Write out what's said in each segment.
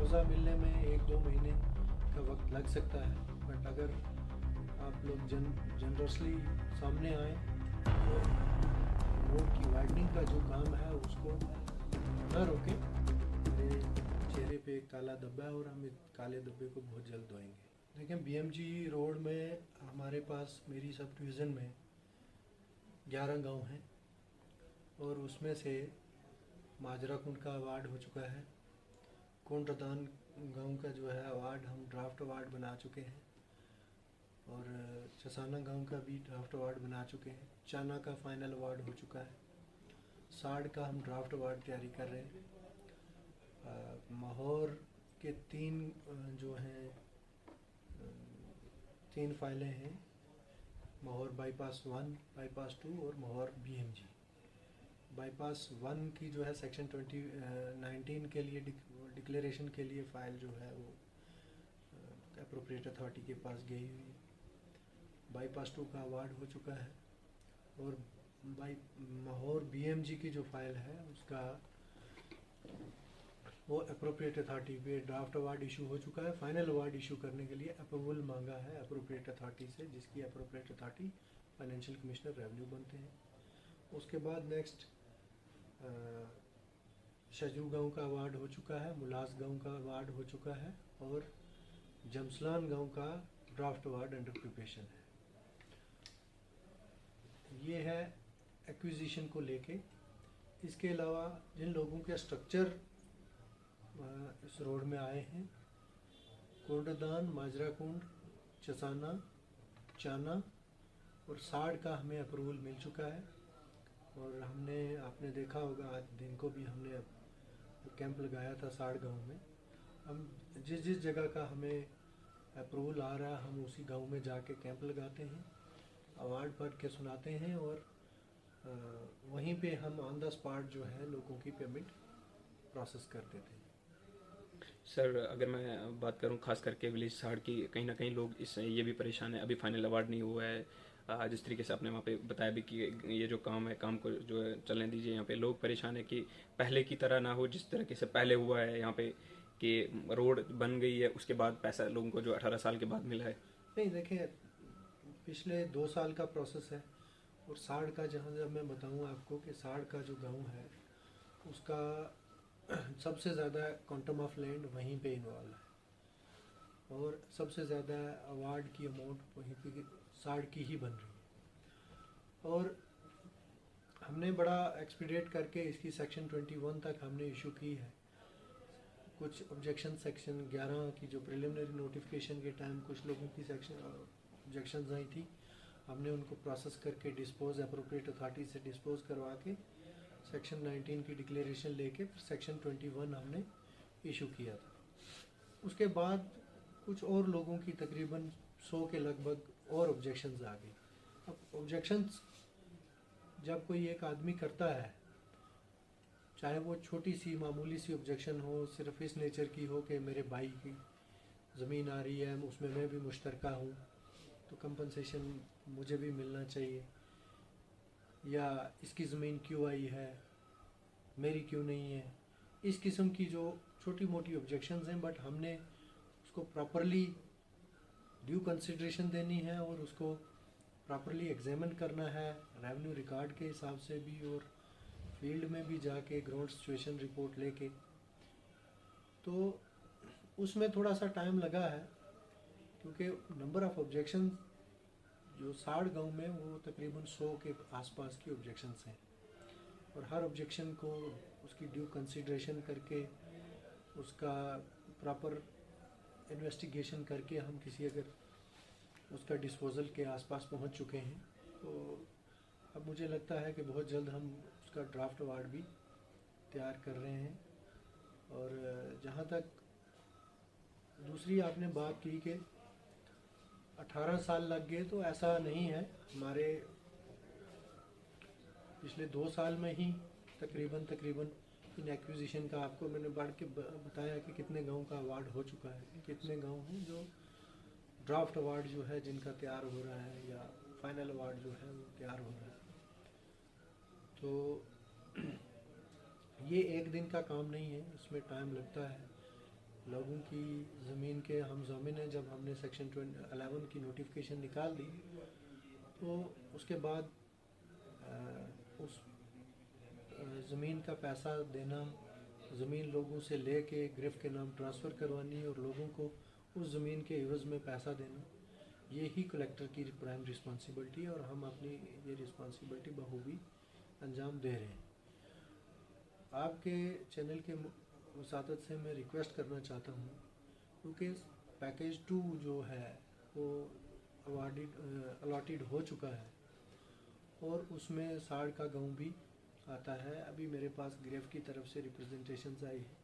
मुआवजा मिलने में 1-2 महीने का वक्त लग सकता है, बट अगर आप लोग जनरसली सामने आए तो रोड की वाइडनिंग का जो काम है उसको न रोकें। मेरे चेहरे पे एक काला धब्बा है और हम इस काले धब्बे को बहुत जल्द धोएंगे। देखें, बीएमजी रोड में हमारे पास मेरी सब डिवीज़न में 11 गांव हैं और उसमें से माजरा कुंड का अवार्ड हो चुका है। कोंडदान गांव का जो है अवार्ड हम ड्राफ्ट अवार्ड बना चुके हैं और चसाना गांव का भी ड्राफ्ट अवार्ड बना चुके हैं। चाना का फाइनल अवार्ड हो चुका है। साड़ का हम ड्राफ्ट अवार्ड तैयारी कर रहे हैं। माहौर के 3 जो हैं 3 फाइलें हैं, माहौर बाईपास 1, बाईपास 2 और माहौर बीएमजी। बाईपास 1 की जो है सेक्शन 19 के लिए डिक्लेरेशन के लिए फ़ाइल जो है वो एप्रोप्रिएट अथॉरिटी के पास गई हुई है। बाईपास 2 का अवार्ड हो चुका है और माहौर बीएमजी की जो फाइल है उसका वो एप्रोप्रिएट अथॉरिटी पे ड्राफ्ट अवार्ड इशू हो चुका है। फाइनल अवार्ड इशू करने के लिए अप्रूवल मांगा है एप्रोप्रिएट अथॉरिटी से, जिसकी appropriate authority financial commissioner revenue बनते हैं। उसके बाद नेक्स्ट शजू गांव का अवार्ड हो चुका है, मुलास गांव का अवार्ड हो चुका है और जमसलान गांव का ड्राफ्ट अवार्ड अंडर प्रिपरेशन है। ये है एक्विजिशन को लेके। इसके अलावा जिन लोगों के स्ट्रक्चर इस रोड में आए हैं, कोंडदान, माजरा कुंड, चसाना, चाना और साड़ का हमें अप्रूवल मिल चुका है और आपने देखा होगा आज दिन को भी हमने कैंप लगाया था साड़ गांव में। हम जिस जगह का हमें अप्रूवल आ रहा है हम उसी गांव में जाके कैंप लगाते हैं, अवार्ड पढ़ के सुनाते हैं और वहीं पे हम ऑन द स्पॉट जो है लोगों की पेमेंट प्रोसेस कर देते हैं। सर, अगर मैं बात करूं खास करके विलेज साड़ की, कहीं ना कहीं लोग इस ये भी परेशान है, अभी फाइनल अवार्ड नहीं हुआ है। जिस तरीके से आपने वहाँ पे बताया भी कि ये जो काम है, काम को जो है चलने दीजिए। यहाँ पे लोग परेशान है कि पहले की तरह ना हो जिस तरीके से पहले हुआ है यहाँ पे, कि रोड बन गई है उसके बाद पैसा लोगों को जो 18 साल के बाद मिला है। नहीं, देखें, पिछले 2 साल का प्रोसेस है और साड़ का जहाँ जब मैं बताऊँ आपको कि साड़ का जो गांव है उसका सबसे ज़्यादा क्वांटम ऑफ लैंड वहीं पे इन्वॉल्व है और सबसे ज़्यादा अवार्ड की अमाउंट वहीं पे साड़ की ही बन रही है और हमने बड़ा एक्सपीडिएट करके इसकी सेक्शन 21 तक हमने इशू की है। कुछ ऑब्जेक्शन सेक्शन 11 की जो प्रिलिमिनरी नोटिफिकेशन के टाइम कुछ लोगों की सेक्शन ऑब्जेक्शंस आई थी, हमने उनको प्रोसेस करके डिस्पोज एप्रोप्रिएट अथॉरिटी से डिस्पोज करवा के सेक्शन 19 की डिक्लेरेशन लेके फिर सेक्शन 21 हमने इशू किया था। उसके बाद कुछ और लोगों की तकरीबन 100 के लगभग और ऑब्जेक्शंस आ गई। अब ऑब्जेक्शंस जब कोई एक आदमी करता है, चाहे वो छोटी सी मामूली सी ऑब्जेक्शन हो, सिर्फ इस नेचर की हो कि मेरे भाई की ज़मीन आ रही है उसमें मैं भी मुश्तरका हूँ तो कंपनसेशन मुझे भी मिलना चाहिए, या इसकी ज़मीन क्यों आई है मेरी क्यों नहीं है, इस किस्म की जो छोटी मोटी ऑब्जेक्शंस हैं, बट हमने उसको प्रॉपरली ड्यू कंसिडरेशन देनी है और उसको प्रॉपरली एग्जामिन करना है रेवेन्यू रिकॉर्ड के हिसाब से भी और फील्ड में भी जाके ग्राउंड सिचुएशन रिपोर्ट लेके। तो उसमें थोड़ा सा टाइम लगा है क्योंकि नंबर ऑफ़ ऑब्जेक्शन जो साड़ गांव में वो तकरीबन 100 के आसपास की ऑब्जेक्शंस हैं और हर ऑब्जेक्शन को उसकी ड्यू कंसिडरेशन करके उसका प्रॉपर इन्वेस्टिगेशन करके हम किसी अगर उसका डिस्पोजल के आसपास पहुंच चुके हैं तो अब मुझे लगता है कि बहुत जल्द हम उसका ड्राफ्ट अवार्ड भी तैयार कर रहे हैं। और जहाँ तक दूसरी आपने बात की कि 18 साल लग गए, तो ऐसा नहीं है। हमारे पिछले 2 साल में ही तकरीबन इन एक्विजिशन का आपको मैंने बढ़ के बताया कि कितने गांव का अवार्ड हो चुका है, कितने गांव हैं जो ड्राफ्ट अवार्ड जो है जिनका तैयार हो रहा है या फाइनल अवार्ड जो है वो तैयार हो रहा है। तो ये एक दिन का काम नहीं है, इसमें टाइम लगता है। लोगों की ज़मीन के हम ज़मीन है, जब हमने सेक्शन 11 की नोटिफिकेशन निकाल दी तो उसके बाद उस ज़मीन का पैसा देना, ज़मीन लोगों से लेके गिरफ्त के नाम ट्रांसफ़र करवानी और लोगों को उस ज़मीन के एवज़ में पैसा देना, ये ही कलेक्टर की प्राइम रिस्पॉन्सिबिलिटी है और हम अपनी ये रिस्पॉन्सिबिलिटी बखूबी अंजाम दे रहे हैं। आपके चैनल के वसातत से मैं रिक्वेस्ट करना चाहता हूँ, क्योंकि पैकेज 2 जो है वो अलॉटेड हो चुका है और उसमें साड़ का गाँव भी आता है। अभी मेरे पास गिरफ्त की तरफ से रिप्रेजेंटेशंस आई है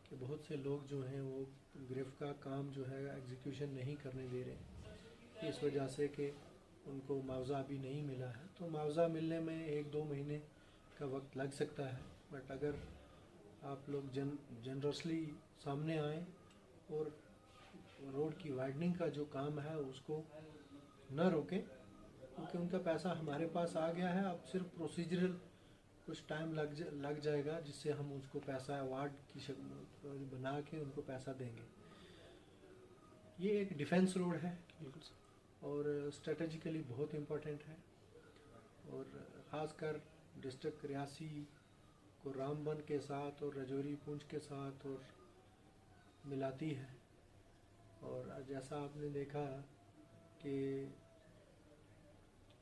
कि बहुत से लोग जो हैं वो गिरफ्त का काम जो है एग्जीक्यूशन नहीं करने दे रहे, इस वजह से कि उनको मुआवजा अभी नहीं मिला है। तो मुआवजा मिलने में 1-2 महीने का वक्त लग सकता है, बट अगर आप लोग जनरसली सामने आएँ और रोड की वाइडनिंग का जो काम है उसको न रोकें, क्योंकि उनका पैसा हमारे पास आ गया है। अब सिर्फ प्रोसीजरल कुछ टाइम लग जाएगा, जिससे हम उसको पैसा अवार्ड की शक्ल बना के उनको पैसा देंगे। ये एक डिफेंस रोड है और स्ट्रेटेजिकली बहुत इम्पोर्टेंट है और ख़ासकर डिस्ट्रिक्ट रियासी को रामबन के साथ और रजौरी पुंछ के साथ और मिलाती है। और जैसा आपने देखा कि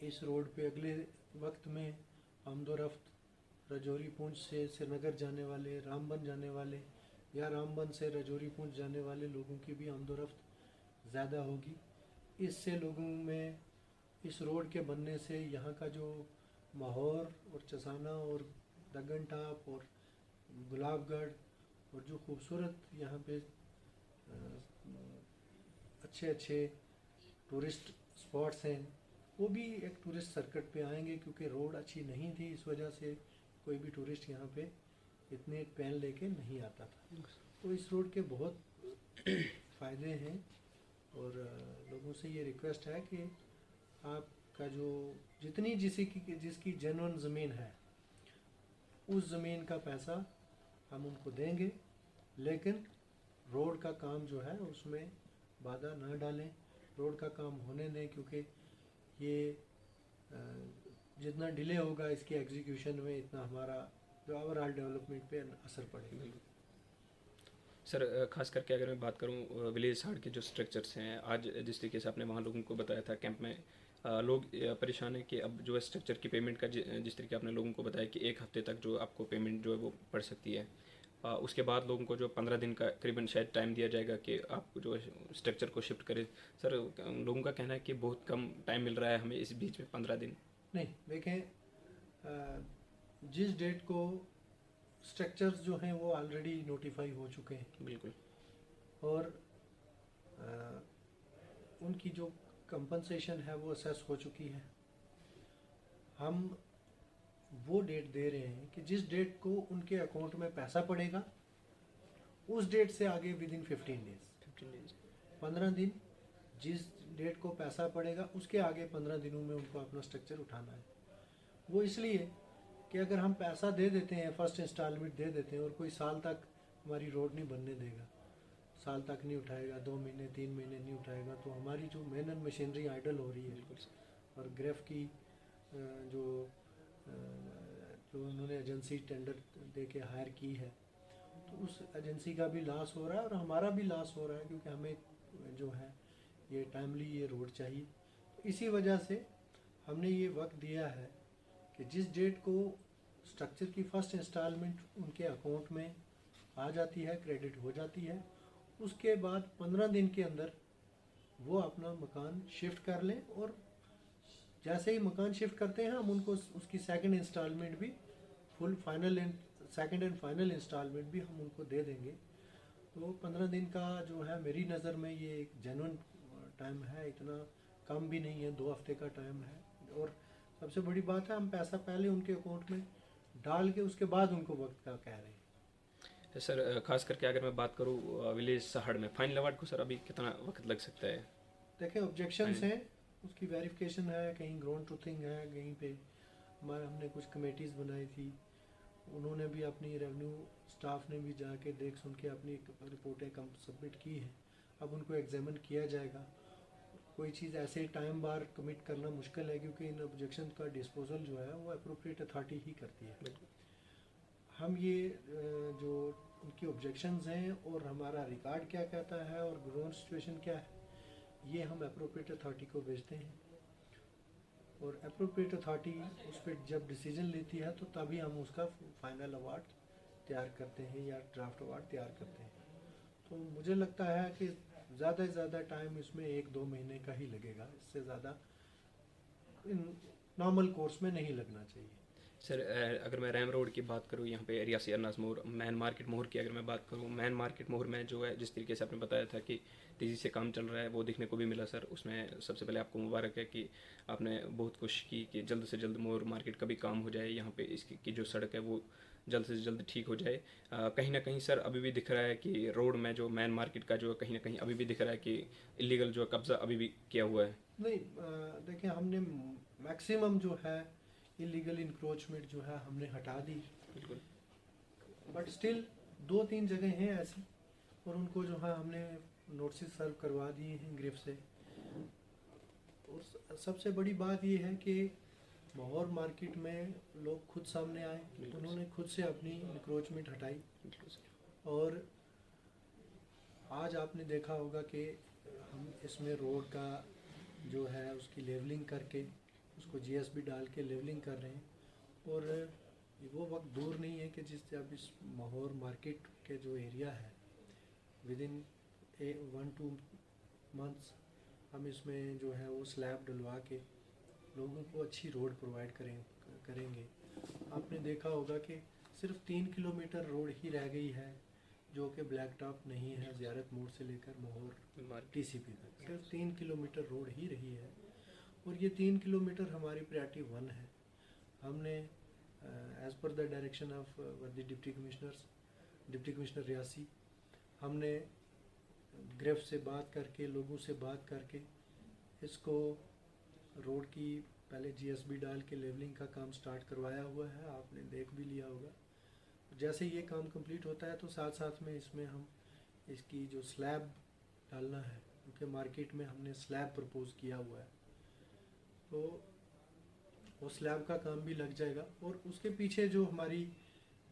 इस रोड पे अगले वक्त में आमदोरफ्त रजौरी पुंछ से श्रीनगर जाने वाले, रामबन जाने वाले या रामबन से रजौरी पुंछ जाने वाले लोगों की भी आमदोरफ्त ज़्यादा होगी। इससे लोगों में इस रोड के बनने से यहाँ का जो माहौर और चसाना और दगन टाप और गुलाबगढ़ और जो खूबसूरत यहाँ पे अच्छे अच्छे टूरिस्ट स्पॉट्स हैं, वो भी एक टूरिस्ट सर्किट पे आएंगे, क्योंकि रोड अच्छी नहीं थी, इस वजह से कोई भी टूरिस्ट यहाँ पे इतने पैन लेके नहीं आता था। तो इस रोड के बहुत फ़ायदे हैं और लोगों से ये रिक्वेस्ट है कि आपका जो जितनी जिसकी जेन्युइन ज़मीन है उस ज़मीन का पैसा हम उनको देंगे, लेकिन रोड का काम जो है उसमें बाधा ना डालें, रोड का काम होने दें, क्योंकि ये जितना डिले होगा इसके एग्जीक्यूशन में इतना हमारा जो ओवरऑल डेवलपमेंट पे असर पड़ेगा। सर खास करके अगर मैं बात करूं विलेज हार्ट के जो स्ट्रक्चर्स हैं, आज जिस तरीके से आपने वहाँ लोगों को बताया था कैंप में, लोग परेशान है कि अब जो है स्ट्रक्चर की पेमेंट का जिस तरीके आपने लोगों को बताया कि 1 हफ्ते तक जो आपको पेमेंट जो है वो पड़ सकती है, उसके बाद लोगों को जो 15 दिन का करीबन शायद टाइम दिया जाएगा कि आप जो स्ट्रक्चर को शिफ्ट करें। सर लोगों का कहना है कि बहुत कम टाइम मिल रहा है हमें इस बीच में 15 दिन। नहीं, देखें, जिस डेट को स्ट्रक्चर्स जो हैं वो ऑलरेडी नोटिफाई हो चुके हैं बिल्कुल, और उनकी जो कंपनसेशन है वो असेस हो चुकी है। हम वो डेट दे रहे हैं कि जिस डेट को उनके अकाउंट में पैसा पड़ेगा उस डेट से आगे विद इन 15 डेज 15 दिन, जिस डेट को पैसा पड़ेगा उसके आगे 15 दिनों में उनको अपना स्ट्रक्चर उठाना है। वो इसलिए कि अगर हम पैसा दे देते हैं, फर्स्ट इंस्टॉलमेंट दे देते हैं और कोई साल तक हमारी रोड नहीं बनने देगा, साल तक नहीं उठाएगा, 2 महीने 3 महीने नहीं उठाएगा, तो हमारी जो मेहनत मशीनरी आइडल हो रही है। और ग्रेफ की जो उन्होंने एजेंसी टेंडर दे के हायर की है, तो उस एजेंसी का भी लॉस हो रहा है और हमारा भी लॉस हो रहा है, क्योंकि हमें जो है ये टाइमली ये रोड चाहिए। तो इसी वजह से हमने ये वक्त दिया है कि जिस डेट को स्ट्रक्चर की फ़र्स्ट इंस्टॉलमेंट उनके अकाउंट में आ जाती है, क्रेडिट हो जाती है, उसके बाद 15 दिन के अंदर वो अपना मकान शिफ्ट कर लें। और जैसे ही मकान शिफ्ट करते हैं हम उनको उसकी सेकंड इंस्टॉलमेंट भी सेकंड एंड फाइनल इंस्टॉलमेंट भी हम उनको दे देंगे। तो 15 दिन का जो है मेरी नज़र में ये एक जेन्युइन टाइम है, इतना कम भी नहीं है, 2 हफ्ते का टाइम है। और सबसे बड़ी बात है, हम पैसा पहले उनके अकाउंट में डाल के उसके बाद उनको वक्त का कह रहे हैं। सर खास करके अगर मैं बात करूँ विलेज साहड़ में फाइनल अवार्ड को, सर अभी कितना वक्त लग सकता है? देखें, ऑब्जेक्शंस हैं, उसकी वेरिफिकेशन है, कहीं ग्राउंड ट्रूथिंग है, कहीं पे हमने कुछ कमेटीज़ बनाई थी, उन्होंने भी अपनी रेवेन्यू स्टाफ ने भी जाके देख सुन के अपनी रिपोर्टें कम सबमिट की हैं। अब उनको एग्जामिन किया जाएगा। कोई चीज़ ऐसे टाइम बार कमिट करना मुश्किल है, क्योंकि इन ऑब्जेक्शन का डिस्पोजल जो है वो अप्रोप्रिएट अथॉरिटी ही करती है। हम ये जो उनकी ऑब्जेक्शंस हैं और हमारा रिकॉर्ड क्या कहता है और ग्राउंड सिचुएशन क्या है, ये हम अप्रोप्रिएट अथॉरिटी को भेजते हैं, और अप्रोप्रिएट अथॉरिटी उस पर जब डिसीजन लेती है तो तभी हम उसका फाइनल अवार्ड तैयार करते हैं या ड्राफ्ट अवार्ड तैयार करते हैं। तो मुझे लगता है कि ज़्यादा से ज़्यादा टाइम इसमें 1-2 महीने का ही लगेगा, इससे ज़्यादा नॉर्मल कोर्स में नहीं लगना चाहिए। सर अगर मैं रैम रोड की बात करूँ, यहाँ पे रियासी अरनास मोड़, मैन मार्केट मोड़ की अगर मैं बात करूँ, मैन मार्केट मोड़ में जो है जिस तरीके से आपने बताया था कि तेज़ी से काम चल रहा है, वो देखने को भी मिला सर। उसमें सबसे पहले आपको मुबारक है कि आपने बहुत कोशिश की कि जल्द से जल्द मोड़ मार्केट का भी काम हो जाए, यहाँ पे इसकी की जो सड़क है वो जल्द से जल्द ठीक हो जाए। कहीं ना कहीं सर अभी भी दिख रहा है कि रोड में जो मैन मार्केट का जो है कहीं ना कहीं अभी भी दिख रहा है कि इलीगल जो कब्ज़ा अभी भी किया हुआ है। नहीं, देखिए हमने मैक्सिमम जो है इलीगल इंक्रोचमेंट जो है हमने हटा दी, बिल्कुल। बट स्टिल 2-3 जगह हैं ऐसी, और उनको जो है हमने नोटिस सर्व करवा दिए हैं ग्रिफ से। और सबसे बड़ी बात ये है कि माहौर मार्केट में लोग खुद सामने आए, उन्होंने खुद से अपनी इंक्रोचमेंट हटाई। और आज आपने देखा होगा कि हम इसमें रोड का जो है उसकी लेवलिंग करके उसको जीएसबी डाल के लेवलिंग कर रहे हैं, और वो वक्त दूर नहीं है कि जिस जब इस माहौर मार्केट के जो एरिया है विद इन 1-2 मंथ्स हम इसमें जो है वो स्लैब डलवा के लोगों को अच्छी रोड प्रोवाइड करेंगे। आपने देखा होगा कि सिर्फ 3 किलोमीटर रोड ही रह गई है जो कि ब्लैक टॉप नहीं है, ज़ियारत मोड़ से लेकर माहौर टीसीपी तक सिर्फ 3 किलोमीटर रोड ही रही है, और ये 3 किलोमीटर हमारी प्रायोरिटी 1 है। हमने as per the direction of वर्दी डिप्टी कमिश्नर रियासी, हमने ग्रेफ से बात करके लोगों से बात करके इसको रोड की पहले जीएसबी डाल के लेवलिंग का काम स्टार्ट करवाया हुआ है, आपने देख भी लिया होगा। जैसे ये काम कंप्लीट होता है तो साथ साथ में इसमें हम इसकी जो स्लैब डालना है, क्योंकि मार्केट में हमने स्लैब प्रपोज किया हुआ है, तो वो स्लैब का काम भी लग जाएगा। और उसके पीछे जो हमारी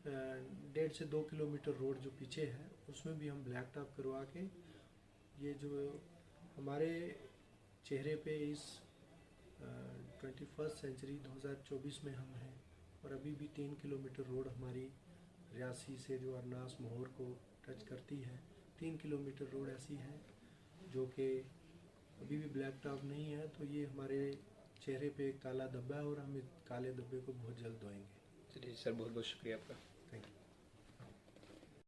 1.5 से 2 किलोमीटर रोड जो पीछे है उसमें भी हम ब्लैक टॉप करवा के, ये जो हमारे चेहरे पे इस 21st सेंचुरी 2024 में हम हैं, और अभी भी 3 किलोमीटर रोड हमारी रियासी से जो अरनास माहौर को टच करती है, 3 किलोमीटर रोड ऐसी है जो कि अभी भी ब्लैक टॉप नहीं है। तो ये हमारे चेहरे पे एक काला धब्बा है, और हम इस काले धब्बे को बहुत जल्द धोएंगे। चलिए सर, बहुत बहुत शुक्रिया आपका। Thank you.